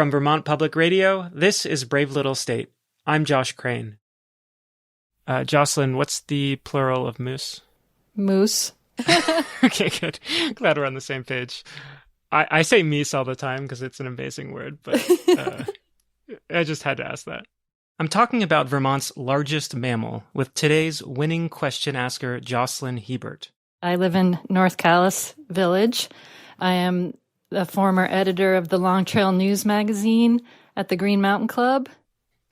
From Vermont Public Radio, this is Brave Little State. I'm Josh Crane. Jocelyn, what's the plural of moose? Moose. Okay, good. Glad we're on the same page. I say meese all the time because it's an amazing word, but I just had to ask that. I'm talking about Vermont's largest mammal with today's winning question asker, Jocelyn Hebert. I live in North Calais Village. I am the former editor of the Long Trail News magazine at the Green Mountain Club.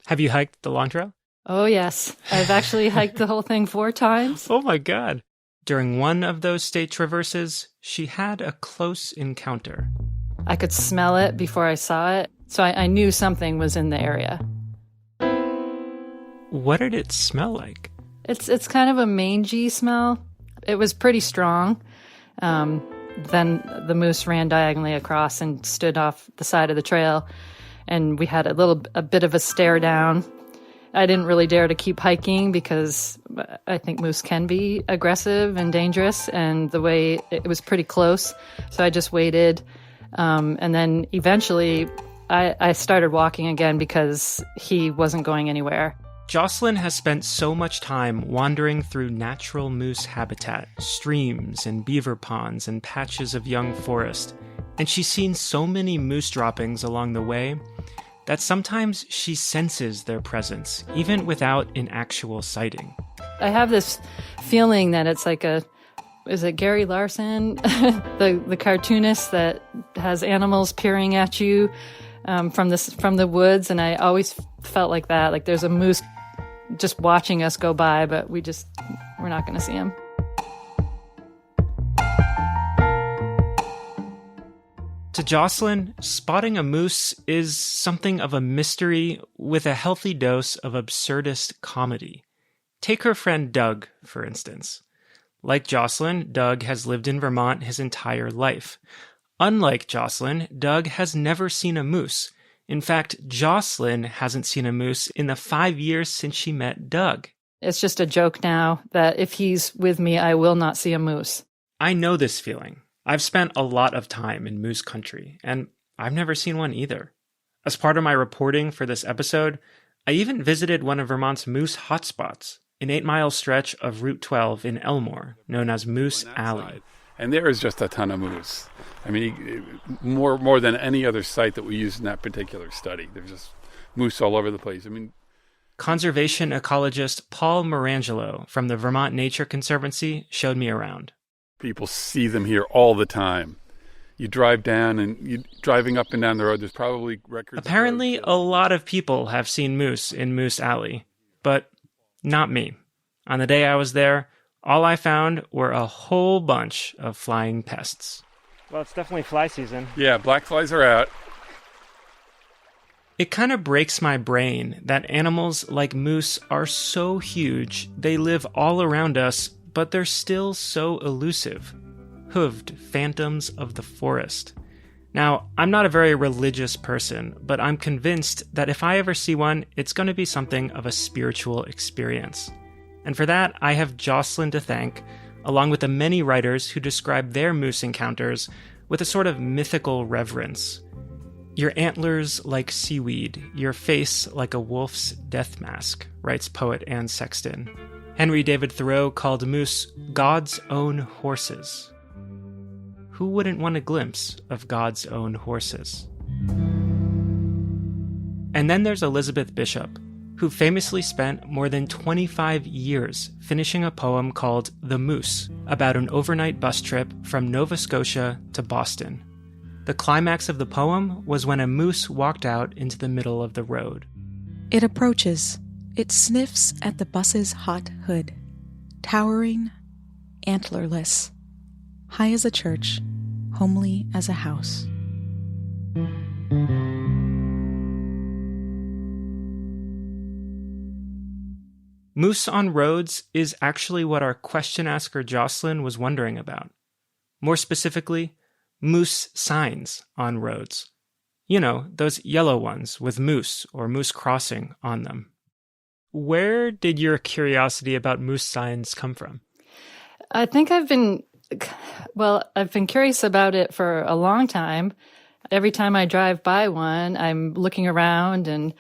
Have you hiked the Long Trail? Oh, yes. I've actually hiked the whole thing 4 times. Oh, my God. During one of those state traverses, she had a close encounter. I could smell it before I saw it, so I knew something was in the area. What did it smell like? It's kind of a mangy smell. It was pretty strong. Then the moose ran diagonally across and stood off the side of the trail, and we had a bit of a stare down. I didn't really dare to keep hiking because I think moose can be aggressive and dangerous, and the way it was pretty close, so I just waited. And then eventually I started walking again because he wasn't going anywhere. Jocelyn has spent so much time wandering through natural moose habitat, streams and beaver ponds and patches of young forest, and she's seen so many moose droppings along the way that sometimes she senses their presence, even without an actual sighting. I have this feeling that it's like is it Gary Larson, the cartoonist that has animals peering at you from the woods, and I always felt like that, like there's a moose just watching us go by, but we're not going to see him. To Jocelyn, spotting a moose is something of a mystery with a healthy dose of absurdist comedy. Take her friend Doug, for instance. Like Jocelyn, Doug has lived in Vermont his entire life. Unlike Jocelyn, Doug has never seen a moose. In fact, Jocelyn hasn't seen a moose in the 5 years since she met Doug. It's just a joke now that if he's with me, I will not see a moose. I know this feeling. I've spent a lot of time in moose country, and I've never seen one either. As part of my reporting for this episode, I even visited one of Vermont's moose hotspots, an 8-mile stretch of Route 12 in Elmore, known as Moose Alley. And there is just a ton of moose. I mean, more than any other site that we used in that particular study. There's just moose all over the place. I mean, conservation ecologist Paul Marangelo from the Vermont Nature Conservancy showed me around. People see them here all the time. You drive down and you're driving up and down the road, there's probably records. Apparently, a lot of people have seen moose in Moose Alley, but not me. On the day I was there, all I found were a whole bunch of flying pests. Well, it's definitely fly season. Yeah, black flies are out. It kind of breaks my brain that animals like moose are so huge, they live all around us, but they're still so elusive. Hooved phantoms of the forest. Now, I'm not a very religious person, but I'm convinced that if I ever see one, it's going to be something of a spiritual experience. And for that, I have Jocelyn to thank, along with the many writers who describe their moose encounters with a sort of mythical reverence. Your antlers like seaweed, your face like a wolf's death mask, writes poet Anne Sexton. Henry David Thoreau called moose God's own horses. Who wouldn't want a glimpse of God's own horses? And then there's Elizabeth Bishop, who famously spent more than 25 years finishing a poem called The Moose, about an overnight bus trip from Nova Scotia to Boston. The climax of the poem was when a moose walked out into the middle of the road. It approaches. It sniffs at the bus's hot hood. Towering, antlerless, high as a church, homely as a house. Moose on roads is actually what our question asker Jocelyn was wondering about. More specifically, moose signs on roads. You know, those yellow ones with moose or moose crossing on them. Where did your curiosity about moose signs come from? I think I've been curious about it for a long time. Every time I drive by one, I'm looking around and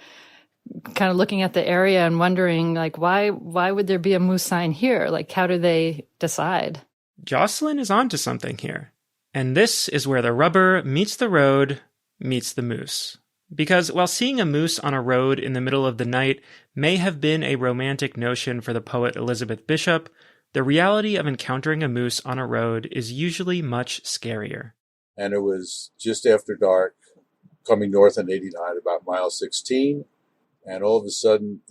kind of looking at the area and wondering, like, why would there be a moose sign here? Like, how do they decide? Jocelyn is onto something here. And this is where the rubber meets the road meets the moose. Because while seeing a moose on a road in the middle of the night may have been a romantic notion for the poet Elizabeth Bishop, the reality of encountering a moose on a road is usually much scarier. And it was just after dark, coming north on 89, about mile 16. And all of a sudden,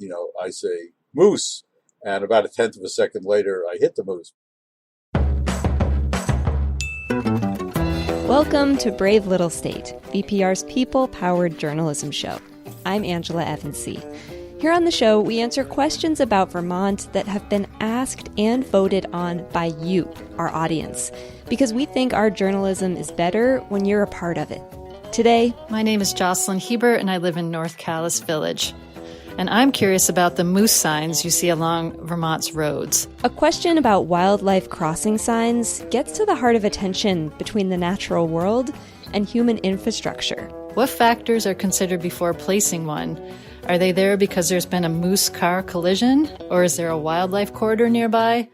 I say, moose. And about a tenth of a second later, I hit the moose. Welcome to Brave Little State, VPR's people-powered journalism show. I'm Angela Evansy. Here on the show, we answer questions about Vermont that have been asked and voted on by you, our audience, because we think our journalism is better when you're a part of it. Today, my name is Jocelyn Hebert, and I live in North Calais Village. And I'm curious about the moose signs you see along Vermont's roads. A question about wildlife crossing signs gets to the heart of a tension between the natural world and human infrastructure. What factors are considered before placing one? Are they there because there's been a moose-car collision, or is there a wildlife corridor nearby?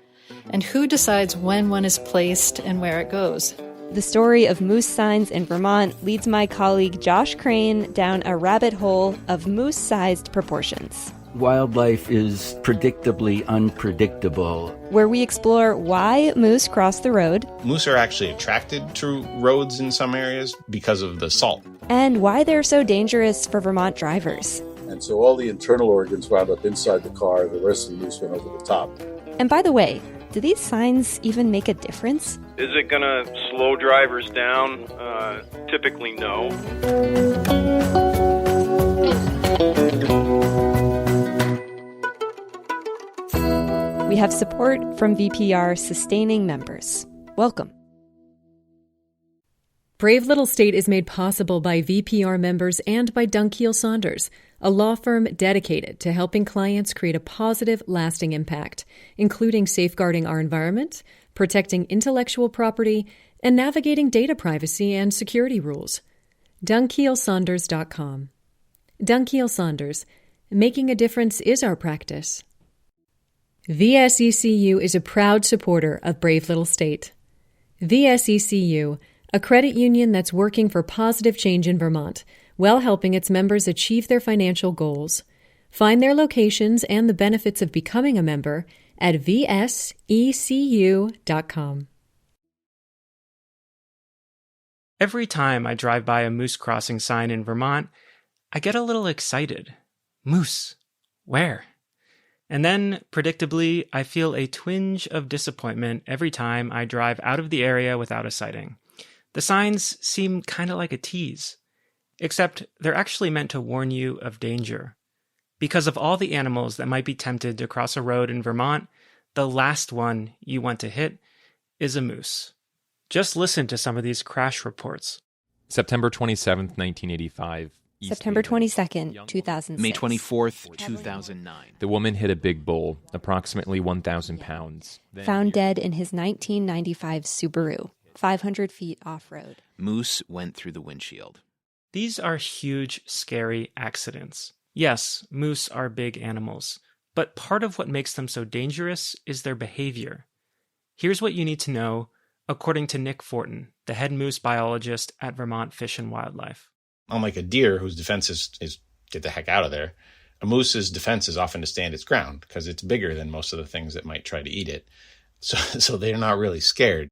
And who decides when one is placed and where it goes? The story of moose signs in Vermont leads my colleague Josh Crane down a rabbit hole of moose-sized proportions. Wildlife is predictably unpredictable. Where we explore why moose cross the road. Moose are actually attracted to roads in some areas because of the salt. And why they're so dangerous for Vermont drivers. And so all the internal organs wound up inside the car, the rest of the moose went over the top. And by the way, do these signs even make a difference? Is it going to slow drivers down? Typically, no. We have support from VPR sustaining members. Welcome. Brave Little State is made possible by VPR members and by Dunkiel Saunders, a law firm dedicated to helping clients create a positive, lasting impact, including safeguarding our environment, protecting intellectual property, and navigating data privacy and security rules. DunkielSaunders.com. Dunkiel Saunders. Making a difference is our practice. VSECU is a proud supporter of Brave Little State. VSECU, a credit union that's working for positive change in Vermont, while helping its members achieve their financial goals. Find their locations and the benefits of becoming a member at vsecu.com. Every time I drive by a moose crossing sign in Vermont, I get a little excited. Moose. Where? And then, predictably, I feel a twinge of disappointment every time I drive out of the area without a sighting. The signs seem kind of like a tease, except they're actually meant to warn you of danger. Because of all the animals that might be tempted to cross a road in Vermont, the last one you want to hit is a moose. Just listen to some of these crash reports. September 27th, 1985. September 22nd, 2006. May 24th, 2009. The woman hit a big bull, approximately 1,000 pounds. Found dead in his 1995 Subaru, 500 feet off-road. Moose went through the windshield. These are huge, scary accidents. Yes, moose are big animals, but part of what makes them so dangerous is their behavior. Here's what you need to know, according to Nick Fortin, the head moose biologist at Vermont Fish and Wildlife. Unlike a deer whose defense is get the heck out of there, a moose's defense is often to stand its ground because it's bigger than most of the things that might try to eat it. So they're not really scared.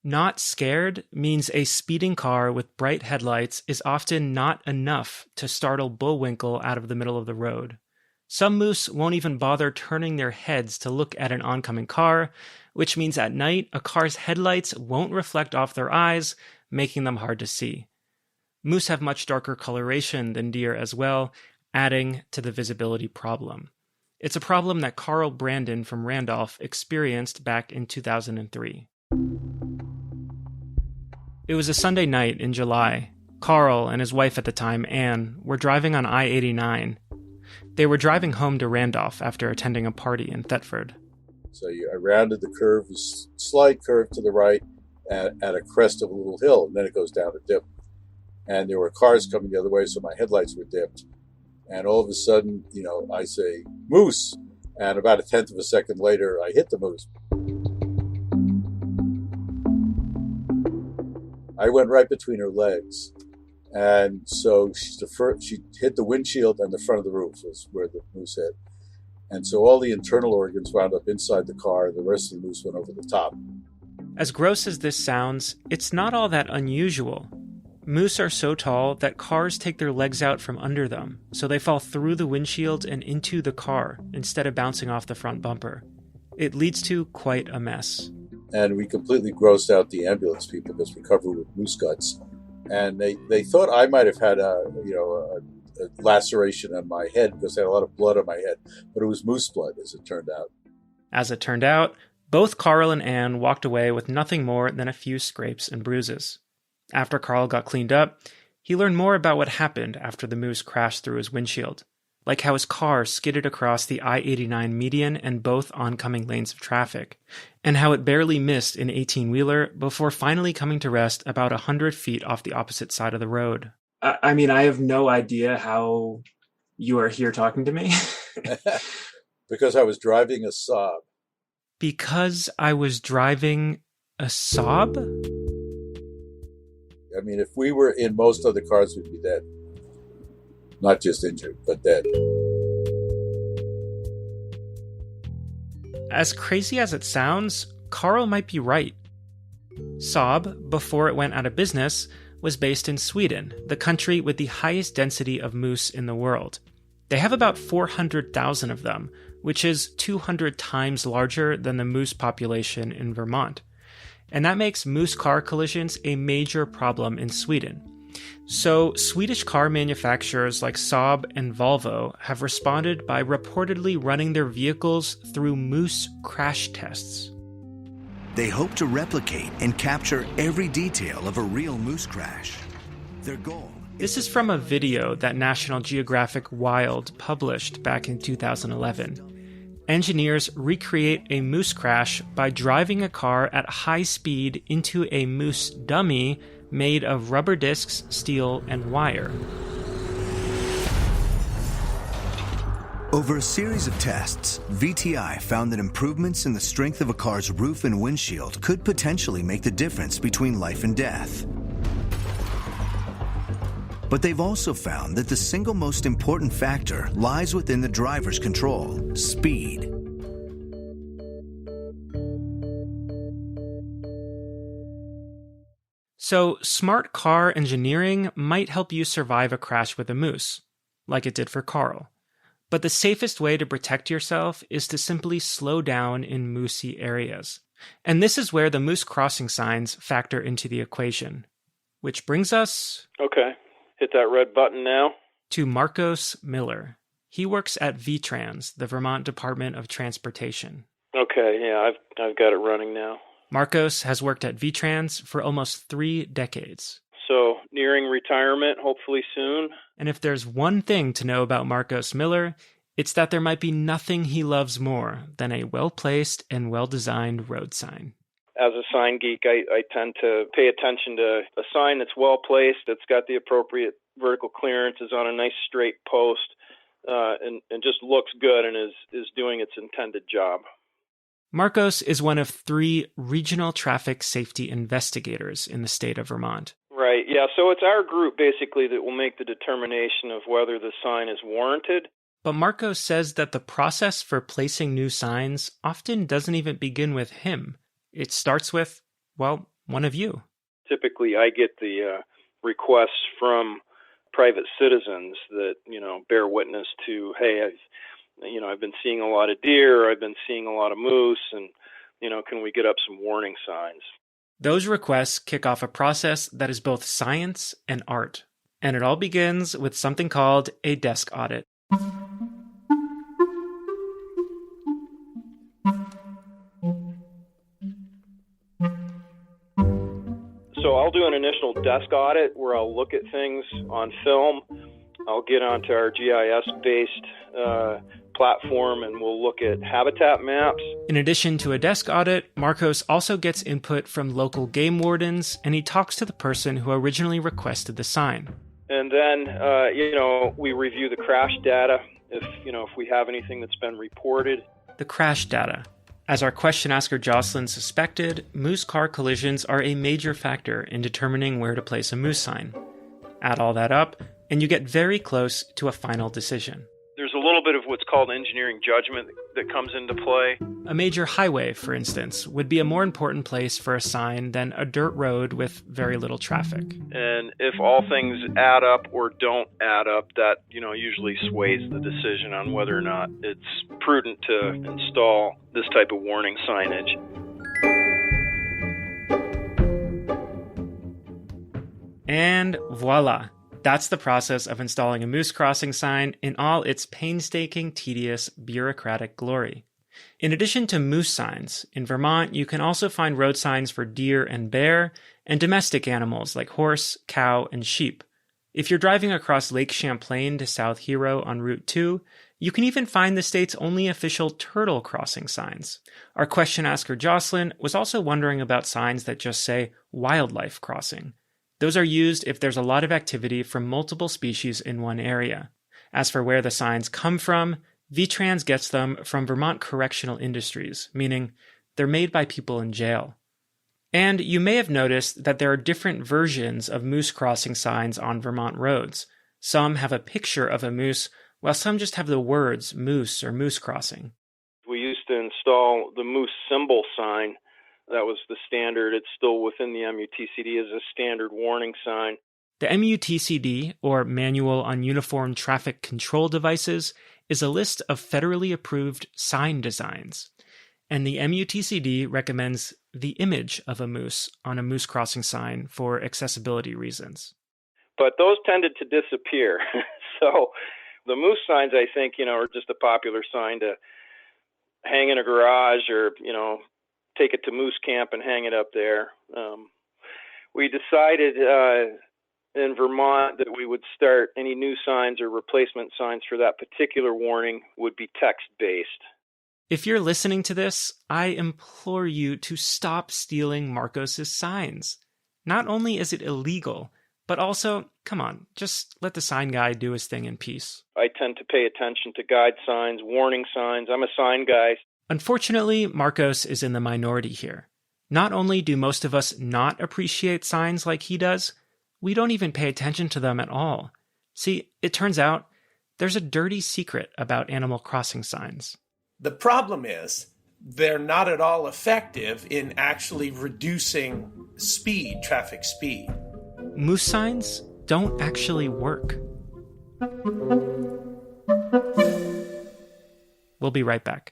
Not scared means a speeding car with bright headlights is often not enough to startle Bullwinkle out of the middle of the road. Some moose won't even bother turning their heads to look at an oncoming car, which means at night a car's headlights won't reflect off their eyes, making them hard to see. Moose have much darker coloration than deer as well, adding to the visibility problem. It's a problem that Carl Brandon from Randolph experienced back in 2003. It was a Sunday night in July. Carl and his wife at the time, Anne, were driving on I-89. They were driving home to Randolph after attending a party in Thetford. So I rounded the curve, a slight curve to the right at a crest of a little hill, and then it goes down a dip. and there were cars coming the other way, so my headlights were dipped. And all of a sudden, I say, moose. And about a tenth of a second later, I hit the moose. I went right between her legs. And so she hit the windshield, and the front of the roof was where the moose hit. And so all the internal organs wound up inside the car. The rest of the moose went over the top. As gross as this sounds, it's not all that unusual. Moose are so tall that cars take their legs out from under them, so they fall through the windshield and into the car instead of bouncing off the front bumper. It leads to quite a mess. And we completely grossed out the ambulance people because we covered with moose guts. And they thought I might have had a laceration on my head because I had a lot of blood on my head. But it was moose blood, as it turned out. As it turned out, both Carl and Anne walked away with nothing more than a few scrapes and bruises. After Carl got cleaned up, he learned more about what happened after the moose crashed through his windshield, like how his car skidded across the I-89 median and both oncoming lanes of traffic, and how it barely missed an 18-wheeler before finally coming to rest about 100 feet off the opposite side of the road. I mean, I have no idea how you are here talking to me. Because I was driving a Saab. Because I was driving a Saab? I mean, if we were in most other cars, we'd be dead. Not just injured, but dead. As crazy as it sounds, Carl might be right. Saab, before it went out of business, was based in Sweden, the country with the highest density of moose in the world. They have about 400,000 of them, which is 200 times larger than the moose population in Vermont. And that makes moose car collisions a major problem in Sweden. So Swedish car manufacturers like Saab and Volvo have responded by reportedly running their vehicles through moose crash tests. They hope to replicate and capture every detail of a real moose crash. Their goal. This is from a video that National Geographic Wild published back in 2011. Engineers recreate a moose crash by driving a car at high speed into a moose dummy made of rubber discs, steel, and wire. Over a series of tests, VTI found that improvements in the strength of a car's roof and windshield could potentially make the difference between life and death. But they've also found that the single most important factor lies within the driver's control: speed. So, smart car engineering might help you survive a crash with a moose, like it did for Carl. But the safest way to protect yourself is to simply slow down in moosey areas. And this is where the moose crossing signs factor into the equation. Which brings us... Okay. Hit that red button now. To Marcos Miller. He works at VTrans, the Vermont Department of Transportation. Okay, yeah, I've got it running now. Marcos has worked at VTrans for almost 3 decades. So, nearing retirement, hopefully soon. And if there's one thing to know about Marcos Miller, it's that there might be nothing he loves more than a well-placed and well-designed road sign. As a sign geek, I tend to pay attention to a sign that's well-placed, that's got the appropriate vertical clearance, is on a nice straight post, and just looks good and is doing its intended job. Marcos is one of 3 regional traffic safety investigators in the state of Vermont. Right, yeah, so it's our group basically that will make the determination of whether the sign is warranted. But Marcos says that the process for placing new signs often doesn't even begin with him. It starts with, well, one of you. Typically, I get the requests from private citizens that, bear witness to, hey, I've been seeing a lot of deer, I've been seeing a lot of moose, and, can we get up some warning signs? Those requests kick off a process that is both science and art. And it all begins with something called a desk audit. So I'll do an initial desk audit where I'll look at things on film. I'll get onto our GIS-based platform and we'll look at habitat maps. In addition to a desk audit, Marcos also gets input from local game wardens, and he talks to the person who originally requested the sign. And then, we review the crash data if we have anything that's been reported. The crash data. As our question asker Jocelyn suspected, moose car collisions are a major factor in determining where to place a moose sign. Add all that up, and you get very close to a final decision. There's a little bit of what's called engineering judgment that comes into play. A major highway, for instance, would be a more important place for a sign than a dirt road with very little traffic. And if all things add up or don't add up, that, usually sways the decision on whether or not it's prudent to install this type of warning signage. And voila! That's the process of installing a moose crossing sign in all its painstaking, tedious, bureaucratic glory. In addition to moose signs, in Vermont you can also find road signs for deer and bear, and domestic animals like horse, cow, and sheep. If you're driving across Lake Champlain to South Hero on Route 2, you can even find the state's only official turtle crossing signs. Our question asker Jocelyn was also wondering about signs that just say wildlife crossing. Those are used if there's a lot of activity from multiple species in one area. As for where the signs come from, VTrans gets them from Vermont Correctional Industries, meaning they're made by people in jail. And you may have noticed that there are different versions of moose crossing signs on Vermont roads. Some have a picture of a moose, while some just have the words moose or moose crossing. We used to install the moose symbol sign. That was the standard. It's still within the MUTCD as a standard warning sign. The MUTCD, or Manual on Uniform Traffic Control Devices, is a list of federally approved sign designs. And the MUTCD recommends the image of a moose on a moose crossing sign for accessibility reasons. But those tended to disappear. So the moose signs, I think, are just a popular sign to hang in a garage or, take it to moose camp and hang it up there. We decided in Vermont that we would start any new signs or replacement signs for that particular warning would be text-based. If you're listening to this, I implore you to stop stealing Marcos's signs. Not only is it illegal, but also, come on, just let the sign guy do his thing in peace. I tend to pay attention to guide signs, warning signs. I'm a sign guy. Unfortunately, Marcos is in the minority here. Not only do most of us not appreciate signs like he does, we don't even pay attention to them at all. See, it turns out there's a dirty secret about Animal Crossing signs. The problem is they're not at all effective in actually reducing traffic speed. Moose signs don't actually work. We'll be right back.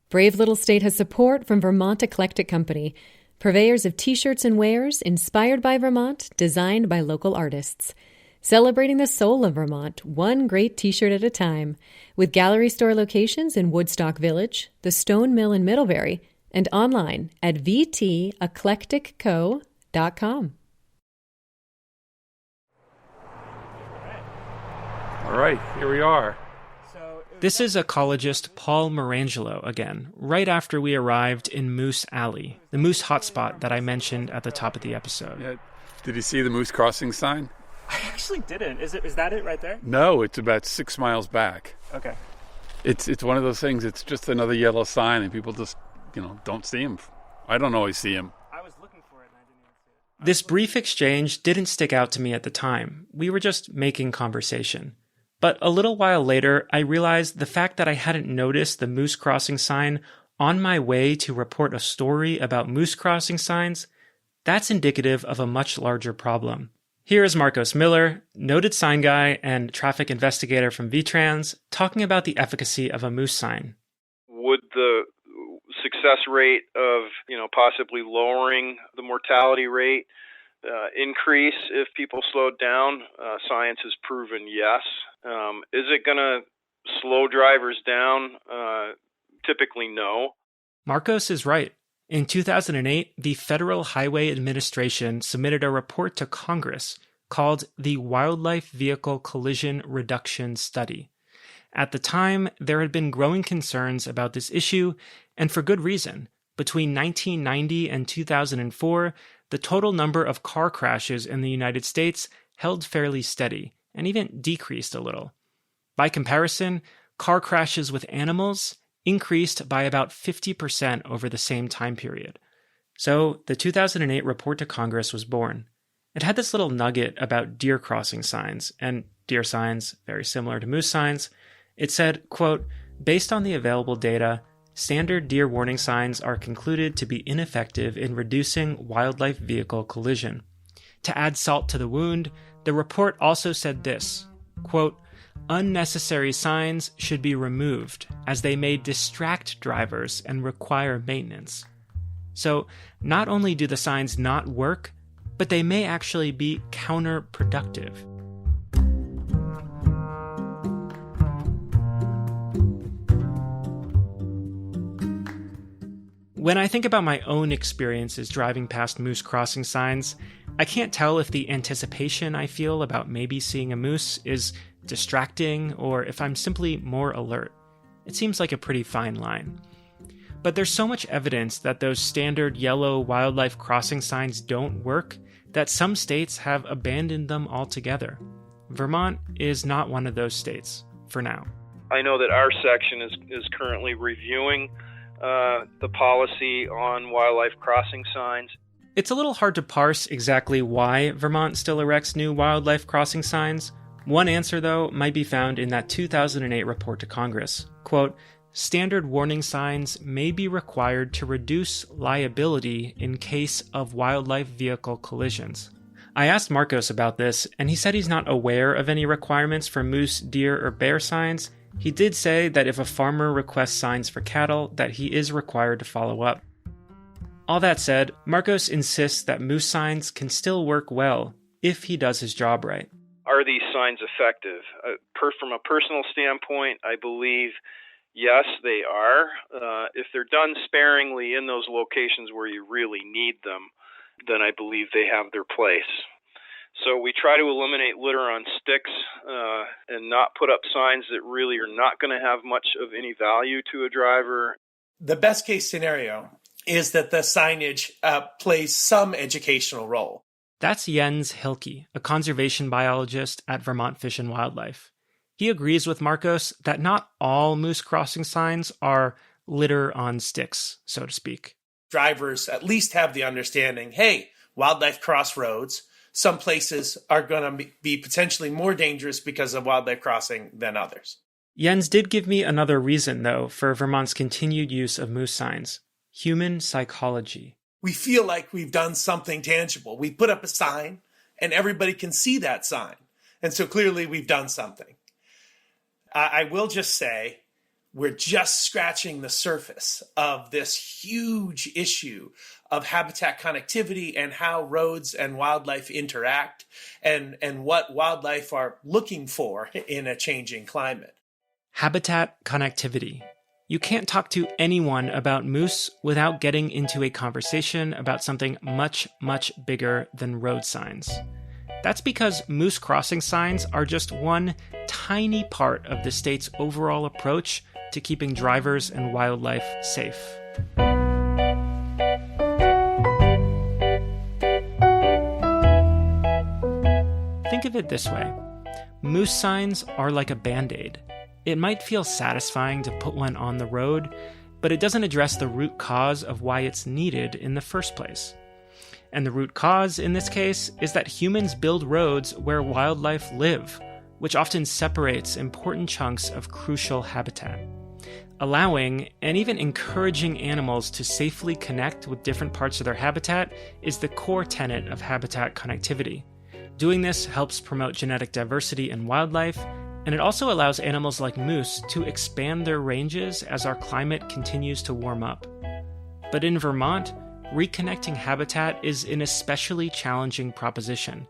Brave Little State has support from Vermont Eclectic Company, purveyors of t-shirts and wares inspired by Vermont, designed by local artists. Celebrating the soul of Vermont, one great t-shirt at a time, with gallery store locations in Woodstock Village, the Stone Mill in Middlebury, and online at vteclecticco.com. All right, here we are. This is ecologist Paul Marangelo again, right after we arrived in Moose Alley, the moose hotspot that I mentioned at the top of the episode. Yeah. Did you see the moose crossing sign? I actually didn't. Is that it right there? No, it's about 6 miles back. Okay. It's one of those things, it's just another yellow sign and people just, don't see them. I don't always see them. I was looking for it and I didn't even see it. This brief exchange didn't stick out to me at the time. We were just making conversation. But a little while later, I realized the fact that I hadn't noticed the moose crossing sign on my way to report a story about moose crossing signs, that's indicative of a much larger problem. Here is Marcos Miller, noted sign guy and traffic investigator from VTrans, talking about the efficacy of a moose sign. Would the success rate of, possibly lowering the mortality rate increase if people slowed down? Science has proven yes. Is it going to slow drivers down? Typically, no. Marcos is right. In 2008, the Federal Highway Administration submitted a report to Congress called the Wildlife Vehicle Collision Reduction Study. At the time, there had been growing concerns about this issue, and for good reason. Between 1990 and 2004, the total number of car crashes in the United States held fairly steady, and even decreased a little. By comparison, car crashes with animals increased by about 50% over the same time period. So, the 2008 report to Congress was born. It had this little nugget about deer crossing signs, and deer signs, very similar to moose signs. It said, quote, "Based on the available data, standard deer warning signs are concluded to be ineffective in reducing wildlife vehicle collision." To add salt to the wound, the report also said this, quote, "Unnecessary signs should be removed as they may distract drivers and require maintenance." So, not only do the signs not work, but they may actually be counterproductive. When I think about my own experiences driving past moose crossing signs, I can't tell if the anticipation I feel about maybe seeing a moose is distracting or if I'm simply more alert. It seems like a pretty fine line. But there's so much evidence that those standard yellow wildlife crossing signs don't work that some states have abandoned them altogether. Vermont is not one of those states, for now. I know that our section is currently reviewing the policy on wildlife crossing signs. It's a little hard to parse exactly why Vermont still erects new wildlife crossing signs. One answer, though, might be found in that 2008 report to Congress. Quote, "Standard warning signs may be required to reduce liability in case of wildlife vehicle collisions." I asked Marcos about this, and he said he's not aware of any requirements for moose, deer, or bear signs. He did say that if a farmer requests signs for cattle, that he is required to follow up. All that said, Marcos insists that moose signs can still work well if he does his job right. Are these signs effective? From a personal standpoint, I believe yes, they are. If they're done sparingly in those locations where you really need them, then I believe they have their place. So we try to eliminate litter on sticks and not put up signs that really are not going to have much of any value to a driver. The best case scenario is that the signage plays some educational role. That's Jens Hilke, a conservation biologist at Vermont Fish and Wildlife. He agrees with Marcos that not all moose crossing signs are litter on sticks, so to speak. Drivers at least have the understanding, hey, wildlife crossroads, some places are going to be potentially more dangerous because of wildlife crossing than others. Jens did give me another reason, though, for Vermont's continued use of moose signs: human psychology. We feel like we've done something tangible. We put up a sign, and everybody can see that sign. And so clearly we've done something. I will just say, we're just scratching the surface of this huge issue of habitat connectivity and how roads and wildlife interact and what wildlife are looking for in a changing climate. Habitat connectivity. You can't talk to anyone about moose without getting into a conversation about something much, much bigger than road signs. That's because moose crossing signs are just one tiny part of the state's overall approach to keeping drivers and wildlife safe. Think of it this way. Moose signs are like a Band-Aid. It might feel satisfying to put one on the road, but it doesn't address the root cause of why it's needed in the first place. And the root cause, in this case, is that humans build roads where wildlife live, which often separates important chunks of crucial habitat. Allowing and even encouraging animals to safely connect with different parts of their habitat is the core tenet of habitat connectivity. Doing this helps promote genetic diversity in wildlife, and it also allows animals like moose to expand their ranges as our climate continues to warm up. But in Vermont, reconnecting habitat is an especially challenging proposition.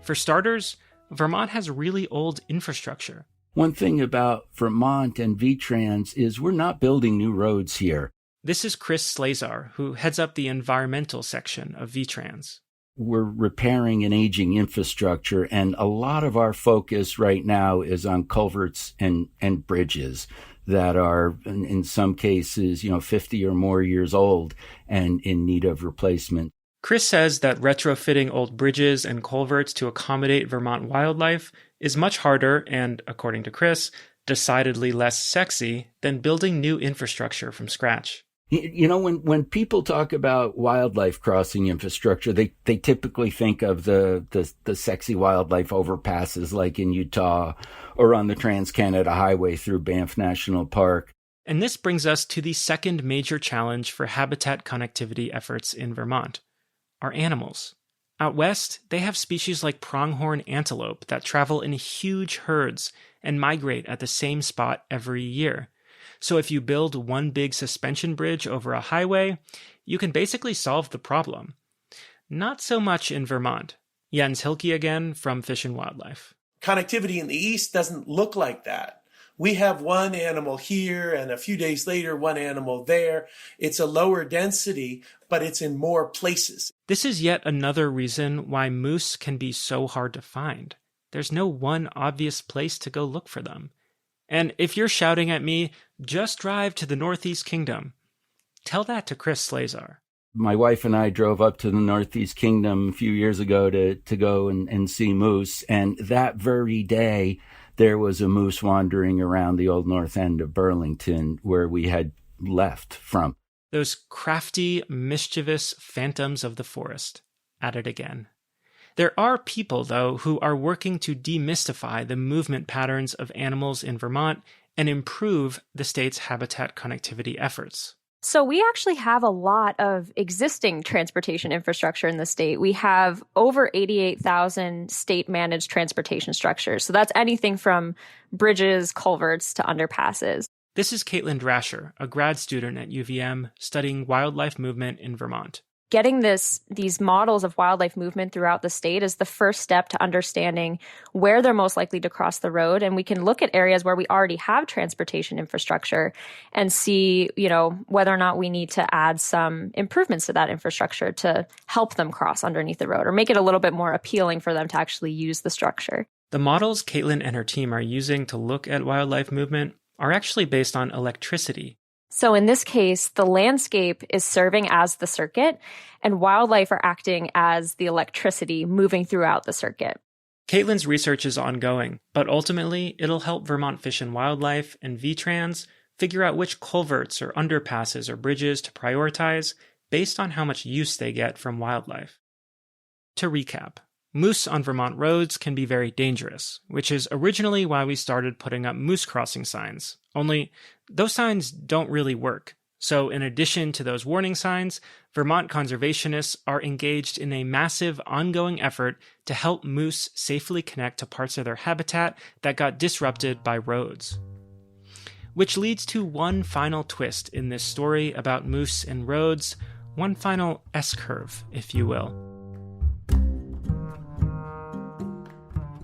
For starters, Vermont has really old infrastructure. One thing about Vermont and VTrans is we're not building new roads here. This is Chris Slazar, who heads up the environmental section of VTrans. we're repairing an aging infrastructure, and a lot of our focus right now is on culverts and bridges that are, in some cases, 50 or more years old and in need of replacement. Chris says that retrofitting old bridges and culverts to accommodate Vermont wildlife is much harder and, according to Chris, decidedly less sexy than building new infrastructure from scratch. When people talk about wildlife crossing infrastructure, they typically think of the sexy wildlife overpasses like in Utah or on the Trans-Canada Highway through Banff National Park. And this brings us to the second major challenge for habitat connectivity efforts in Vermont: our animals. Out west, they have species like pronghorn antelope that travel in huge herds and migrate at the same spot every year. So if you build one big suspension bridge over a highway, you can basically solve the problem. Not so much in Vermont. Jens Hilke again from Fish and Wildlife. Connectivity in the east doesn't look like that. We have one animal here and a few days later one animal there. It's a lower density, but it's in more places. This is yet another reason why moose can be so hard to find. There's no one obvious place to go look for them. And if you're shouting at me, just drive to the Northeast Kingdom, tell that to Chris Slazar. My wife and I drove up to the Northeast Kingdom a few years ago to go and see moose. And that very day, there was a moose wandering around the old north end of Burlington where we had left from. Those crafty, mischievous phantoms of the forest. At it again. There are people, though, who are working to demystify the movement patterns of animals in Vermont and improve the state's habitat connectivity efforts. So we actually have a lot of existing transportation infrastructure in the state. We have over 88,000 state-managed transportation structures. So that's anything from bridges, culverts, to underpasses. This is Caitlin Drasher, a grad student at UVM studying wildlife movement in Vermont. Getting these models of wildlife movement throughout the state is the first step to understanding where they're most likely to cross the road. And we can look at areas where we already have transportation infrastructure and see, whether or not we need to add some improvements to that infrastructure to help them cross underneath the road or make it a little bit more appealing for them to actually use the structure. The models Caitlin and her team are using to look at wildlife movement are actually based on electricity. So in this case, the landscape is serving as the circuit, and wildlife are acting as the electricity moving throughout the circuit. Caitlin's research is ongoing, but ultimately it'll help Vermont Fish and Wildlife and VTrans figure out which culverts or underpasses or bridges to prioritize based on how much use they get from wildlife. To recap, moose on Vermont roads can be very dangerous, which is originally why we started putting up moose crossing signs. Only, those signs don't really work. So in addition to those warning signs, Vermont conservationists are engaged in a massive ongoing effort to help moose safely connect to parts of their habitat that got disrupted by roads. Which leads to one final twist in this story about moose and roads, one final S-curve, if you will.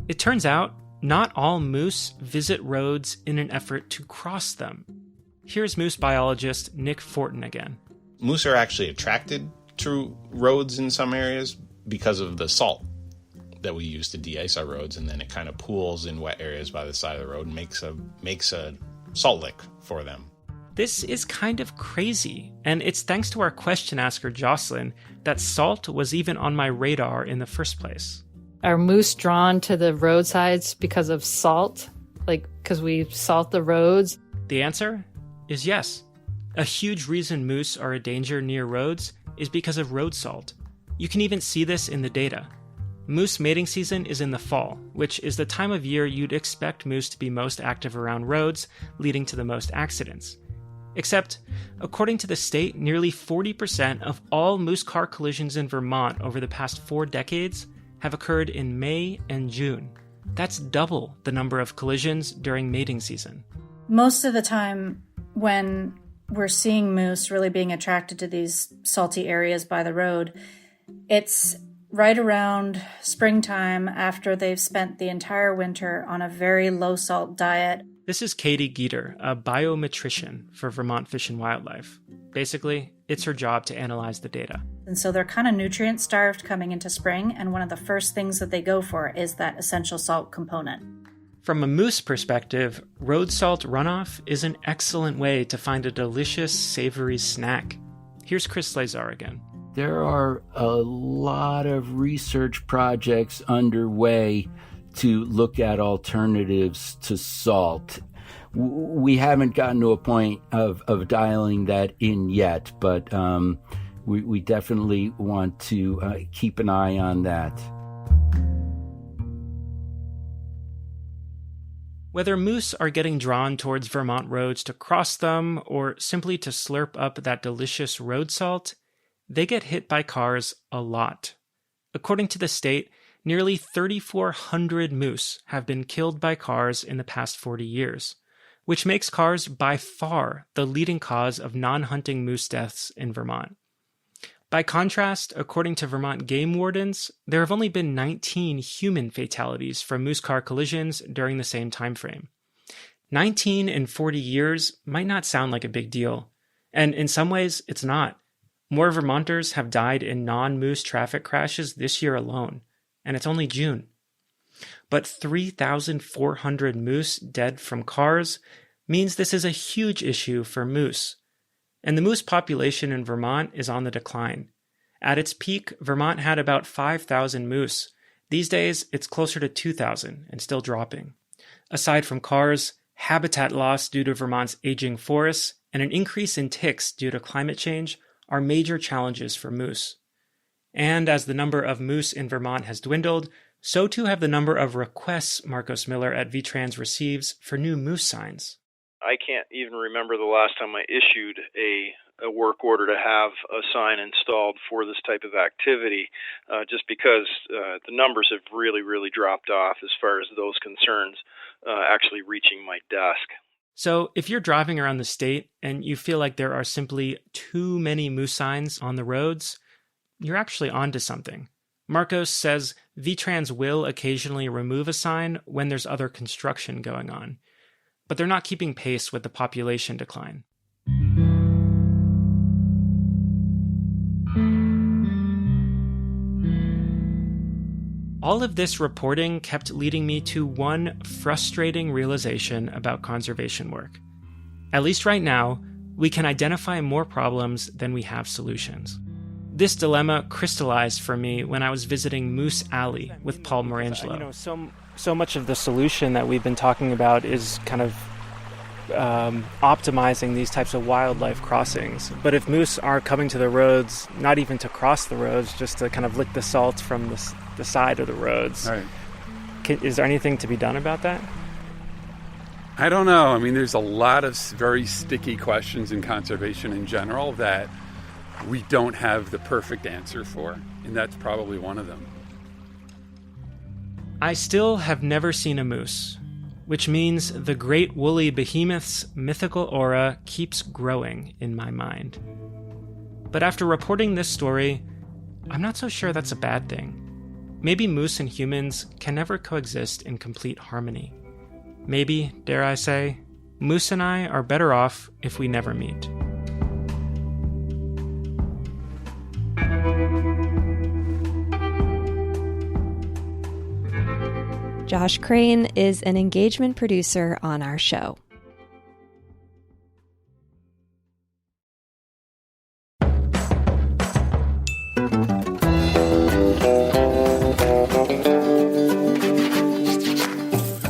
It turns out, not all moose visit roads in an effort to cross them. Here's moose biologist Nick Fortin again. Moose are actually attracted to roads in some areas because of the salt that we use to de-ice our roads, and then it kind of pools in wet areas by the side of the road and makes a salt lick for them. This is kind of crazy, and it's thanks to our question asker Jocelyn that salt was even on my radar in the first place. Are moose drawn to the roadsides because of salt? Because we salt the roads? The answer is yes. A huge reason moose are a danger near roads is because of road salt. You can even see this in the data. Moose mating season is in the fall, which is the time of year you'd expect moose to be most active around roads, leading to the most accidents. Except, according to the state, nearly 40% of all moose car collisions in Vermont over the past 4 decades have occurred in May and June. That's double the number of collisions during mating season. Most of the time when we're seeing moose really being attracted to these salty areas by the road, it's right around springtime after they've spent the entire winter on a very low salt diet. This is Katie Geeter, a biometrician for Vermont Fish and Wildlife. Basically, it's her job to analyze the data. And so they're kind of nutrient starved coming into spring, and one of the first things that they go for is that essential salt component. From a moose perspective, road salt runoff is an excellent way to find a delicious, savory snack. Here's Chris Lazar again. There are a lot of research projects underway to look at alternatives to salt. We haven't gotten to a point of dialing that in yet, but we definitely want to keep an eye on that. Whether moose are getting drawn towards Vermont roads to cross them or simply to slurp up that delicious road salt, they get hit by cars a lot. According to the state, nearly 3,400 moose have been killed by cars in the past 40 years, which makes cars by far the leading cause of non-hunting moose deaths in Vermont. By contrast, according to Vermont game wardens, there have only been 19 human fatalities from moose car collisions during the same time frame. 19 in 40 years might not sound like a big deal, and in some ways, it's not. More Vermonters have died in non-moose traffic crashes this year alone, and it's only June. But 3,400 moose dead from cars means this is a huge issue for moose. And the moose population in Vermont is on the decline. At its peak, Vermont had about 5,000 moose. These days, it's closer to 2,000 and still dropping. Aside from cars, habitat loss due to Vermont's aging forests and an increase in ticks due to climate change are major challenges for moose. And as the number of moose in Vermont has dwindled, so too have the number of requests Marcos Miller at VTrans receives for new moose signs. I can't even remember the last time I issued a work order to have a sign installed for this type of activity, just because the numbers have really, really dropped off as far as those concerns actually reaching my desk. So if you're driving around the state and you feel like there are simply too many moose signs on the roads, you're actually onto something. Marcos says VTrans will occasionally remove a sign when there's other construction going on, but they're not keeping pace with the population decline. All of this reporting kept leading me to one frustrating realization about conservation work. At least right now, we can identify more problems than we have solutions. This dilemma crystallized for me when I was visiting Moose Alley with Paul Morangelo. So much of the solution that we've been talking about is kind of optimizing these types of wildlife crossings. But if moose are coming to the roads, not even to cross the roads, just to kind of lick the salt from the side of the roads, right. Is there anything to be done about that? I don't know. I mean, there's a lot of very sticky questions in conservation in general that we don't have the perfect answer for, and that's probably one of them. I still have never seen a moose, which means the great woolly behemoth's mythical aura keeps growing in my mind. But after reporting this story, I'm not so sure that's a bad thing. Maybe moose and humans can never coexist in complete harmony. Maybe, dare I say, moose and I are better off if we never meet. Josh Crane is an engagement producer on our show.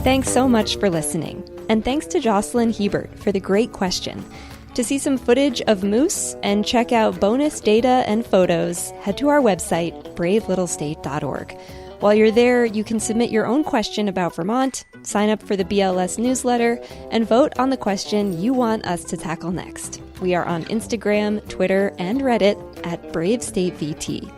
Thanks so much for listening. And thanks to Jocelyn Hebert for the great question. To see some footage of moose and check out bonus data and photos, head to our website, bravelittlestate.org. While you're there, you can submit your own question about Vermont, sign up for the BLS newsletter, and vote on the question you want us to tackle next. We are on Instagram, Twitter, and Reddit at BraveStateVT.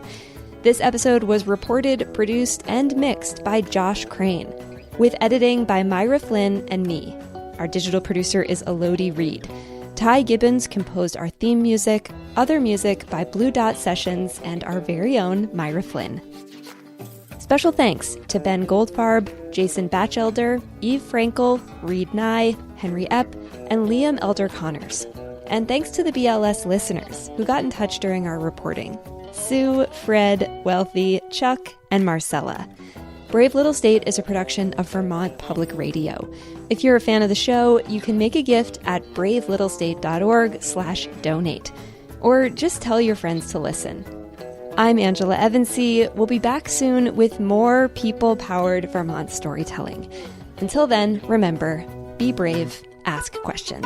This episode was reported, produced, and mixed by Josh Crane, with editing by Myra Flynn and me. Our digital producer is Elodie Reed. Ty Gibbons composed our theme music, other music by Blue Dot Sessions, and our very own Myra Flynn. Special thanks to Ben Goldfarb, Jason Batchelder, Eve Frankel, Reed Nye, Henry Epp, and Liam Elder Connors. And thanks to the BLS listeners who got in touch during our reporting: Sue, Fred, Wealthy, Chuck, and Marcella. Brave Little State is a production of Vermont Public Radio. If you're a fan of the show, you can make a gift at bravelittlestate.org/donate. Or just tell your friends to listen. I'm Angela Evansy. We'll be back soon with more people-powered Vermont storytelling. Until then, remember, be brave, ask questions.